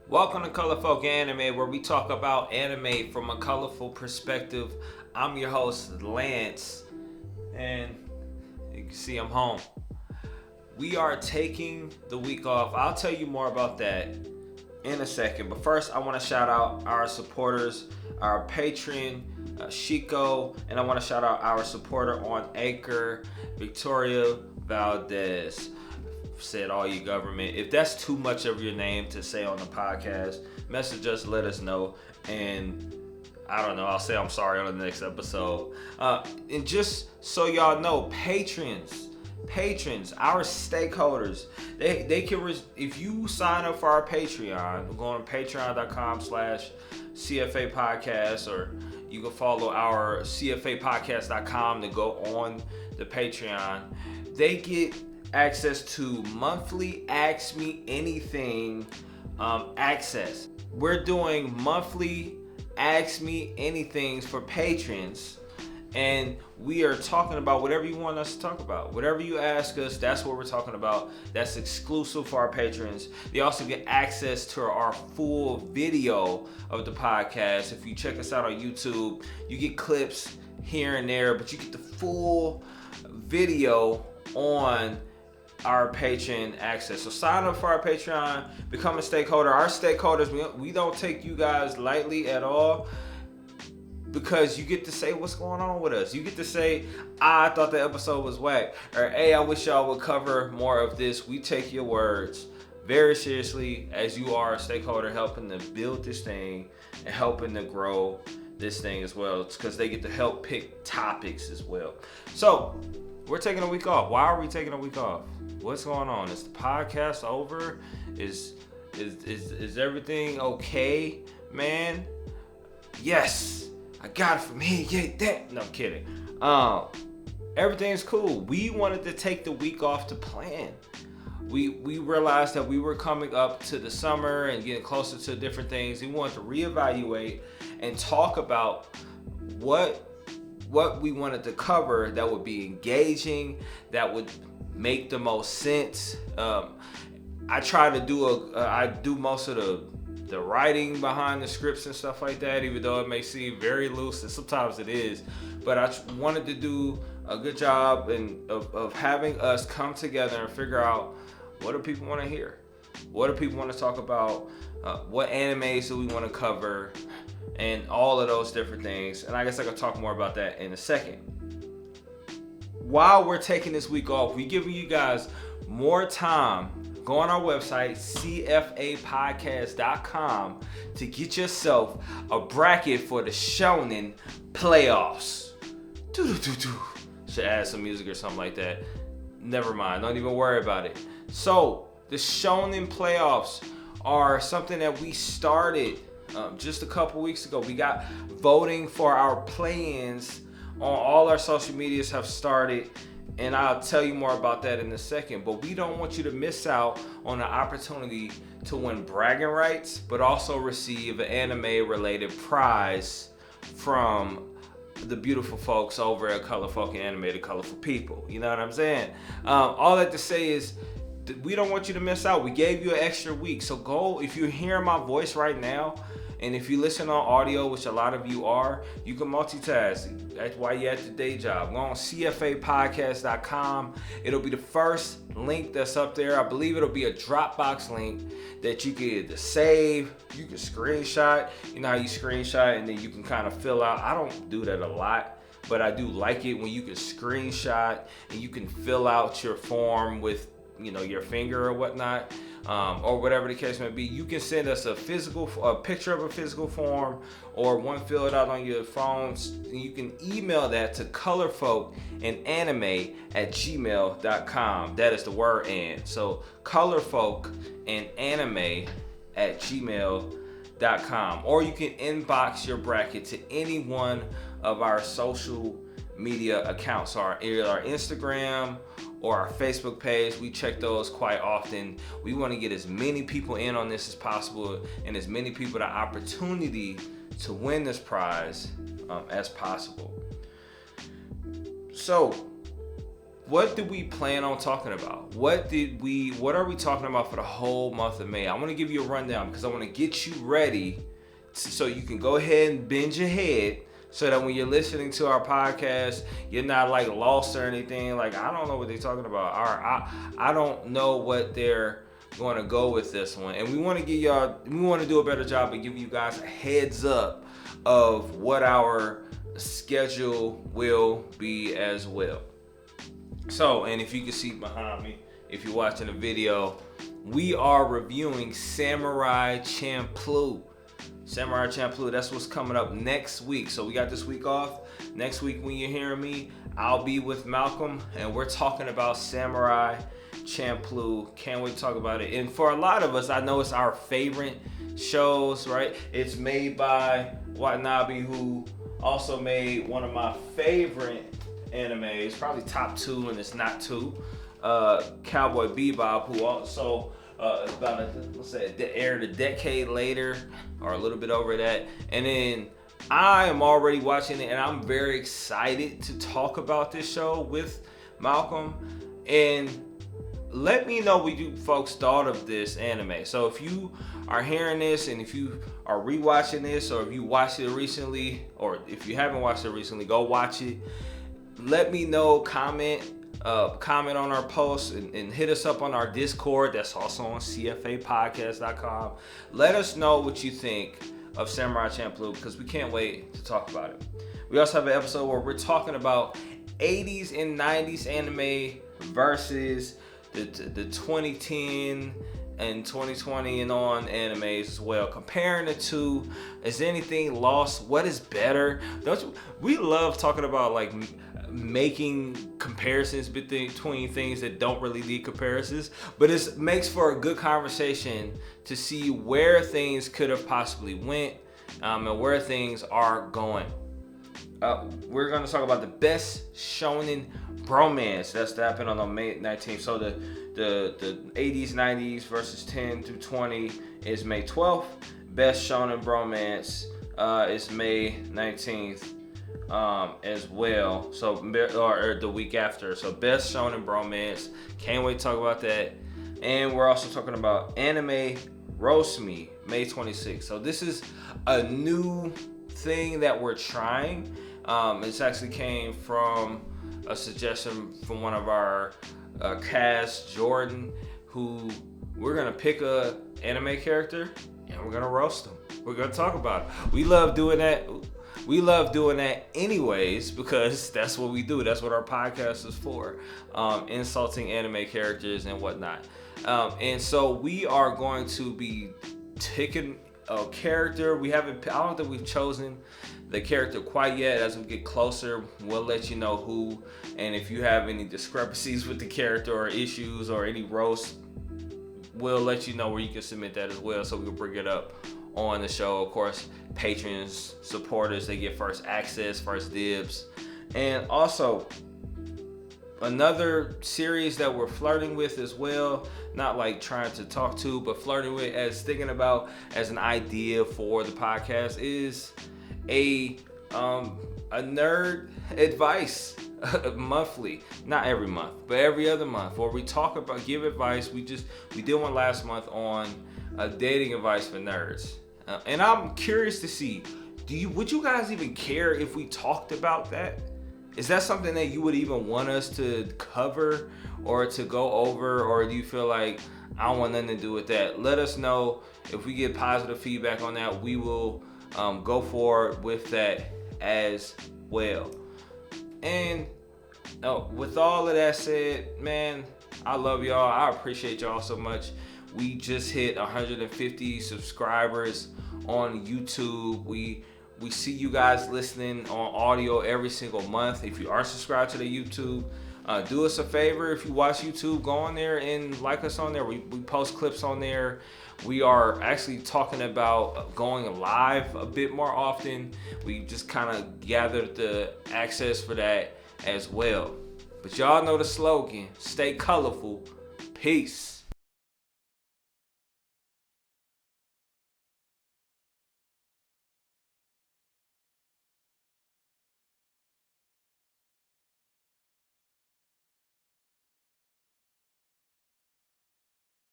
Welcome to Colorful Anime, where we talk about anime from a colorful perspective. I'm your host, Lance, and you can see I'm home. We are taking the week off. I'll tell you more about that in a second, but first I want to shout out our supporters, our patron, Chico, and I want to shout out our supporter on Anchor, Victoria Valdez. Said all you government. If that's too much of your name to say on the podcast, message us, let us know, and I don't know, I'll say I'm sorry on the next episode. And just so y'all know, patrons, our stakeholders, they can if you sign up for our Patreon, go on patreon.com/CFA podcast, or you can follow our CFApodcast.com to go on the Patreon. They get access to monthly Ask Me Anything access. We're doing monthly Ask Me Anythings for patrons, and we are talking about whatever you want us to talk about. Whatever you ask us, that's what we're talking about. That's exclusive for our patrons. They also get access to our full video of the podcast. If you check us out on YouTube, you get clips here and there, but you get the full video on our patron access. So sign up for our Patreon, become a stakeholder. Our stakeholders, we don't take you guys lightly at all, because you get to say what's going on with us. You get to say, I thought the episode was whack, or hey, I wish y'all would cover more of this. We take your words very seriously, as you are a stakeholder helping to build this thing and helping to grow this thing as well. It's because they get to help pick topics as well. So we're taking a week off. Why are we taking a week off? What's going on? Is the podcast over? Is everything okay, man? Yes, I got it from here. Yeah, that. No, I'm kidding. Everything's cool. We wanted to take the week off to plan. We realized that we were coming up to the summer and getting closer to different things. We wanted to reevaluate and talk about what we wanted to cover that would be engaging, that would make the most sense. I try to I do most of the writing behind the scripts and stuff like that, even though it may seem very loose, and sometimes it is. But I wanted to do a good job of having us come together and figure out, what do people want to hear? What do people want to talk about? What animes do we want to cover? And all of those different things. And I guess I can talk more about that in a second. While we're taking this week off, we're giving you guys more time. Go on our website, cfapodcast.com, to get yourself a bracket for the Shounen Playoffs. Should add some music or something like that. Never mind, don't even worry about it. So, the Shounen Playoffs are something that we started just a couple weeks ago. We got voting for our play-ins on all our social medias have started, and I'll tell you more about that in a second. But we don't want you to miss out on the opportunity to win bragging rights, but also receive an anime-related prize from the beautiful folks over at Colorful Anime, the colorful people. You know what I'm saying? All that to say is, we don't want you to miss out. We gave you an extra week. So go, if you're hearing my voice right now, and if you listen on audio, which a lot of you are, you can multitask. That's why you're at the day job. Go on cfapodcast.com. It'll be the first link that's up there. I believe it'll be a Dropbox link that you can either save, you can screenshot. You know how you screenshot and then you can kind of fill out. I don't do that a lot, but I do like it when you can screenshot and you can fill out your form with, you know, your finger or whatnot, or whatever the case may be. You can send us a picture of a physical form, or one filled out on your phones. You can email that to colorfolkandanime@gmail.com. That is the word "and." So colorfolkandanime@gmail.com, or you can inbox your bracket to any one of our social media accounts, either our Instagram or our Facebook page. We check those quite often. We want to get as many people in on this as possible, and as many people the opportunity to win this prize as possible. So what do we plan on talking about? What are we talking about for the whole month of May? I want to give you a rundown because I want to get you ready so you can go ahead and binge ahead, so that when you're listening to our podcast, you're not like lost or anything. Like, I don't know what they're talking about. I don't know what they're going to go with this one. And we want to do a better job of giving you guys a heads up of what our schedule will be as well. So, and if you can see behind me, if you're watching the video, we are reviewing Samurai Champloo. Samurai Champloo, that's what's coming up next week. So we got this week off. Next week when you're hearing me, I'll be with Malcolm and we're talking about Samurai Champloo. Can't wait to talk about it. And for a lot of us, I know it's our favorite shows, right? It's made by Watanabe, who also made one of my favorite animes, probably top 2, and it's not 2. Cowboy Bebop, who also about aired a decade later, or a little bit over that. And then I am already watching it, and I'm very excited to talk about this show with Malcolm. And let me know what you folks thought of this anime. So if you are hearing this, and if you are rewatching this, or if you watched it recently, or if you haven't watched it recently, go watch it. Let me know, comment on our posts, and hit us up on our Discord. That's also on cfapodcast.com. Let us know what you think of Samurai Champloo, because we can't wait to talk about it. We also have an episode where we're talking about 80s and 90s anime versus the 2010 and 2020 and on animes as well. Comparing the two. Is anything lost? What is better? We love talking about like making comparisons between things that don't really need comparisons, but it makes for a good conversation to see where things could have possibly went, and where things are going. We're going to talk about the best Shounen bromance that's happened on May 19th. So the 80s, 90s versus 10 through 20 is May 12th. Best Shounen bromance is May 19th. As well, so or the week after. So best Shounen bromance, can't wait to talk about that. And we're also talking about Anime Roast Me, May 26th. So this is a new thing that we're trying. It's actually came from a suggestion from one of our cast, Jordan, who we're gonna pick a anime character and we're gonna roast them. We're gonna talk about it. We love doing that. We love doing that anyways, because that's what we do. That's what our podcast is for. Insulting anime characters and whatnot. And so we are going to be picking a character. I don't think we've chosen the character quite yet. As we get closer, we'll let you know who. And if you have any discrepancies with the character or issues or any roast, we'll let you know where you can submit that as well, so we can bring it up on the show. Of course, patrons, supporters, they get first access, first dibs. And also, another series that we're flirting with as well, not like trying to talk to, but flirting with, as thinking about as an idea for the podcast, is a nerd advice monthly, not every month, but every other month, where we talk about, give advice. We did one last month on dating advice for nerds. And I'm curious to see, would you guys even care if we talked about that? Is that something that you would even want us to cover or to go over, or do you feel like I don't want nothing to do with that? Let us know. If we get positive feedback on that, we will go forward with that as well. And with all of that said, man, I love y'all. I appreciate y'all so much. We just hit 150 subscribers on YouTube. We see you guys listening on audio every single month. If you are subscribed to the YouTube, do us a favor. If you watch YouTube, go on there and like us on there. We post clips on there. We are actually talking about going live a bit more often. We just kind of gathered the access for that as well. But y'all know the slogan: stay colorful. Peace.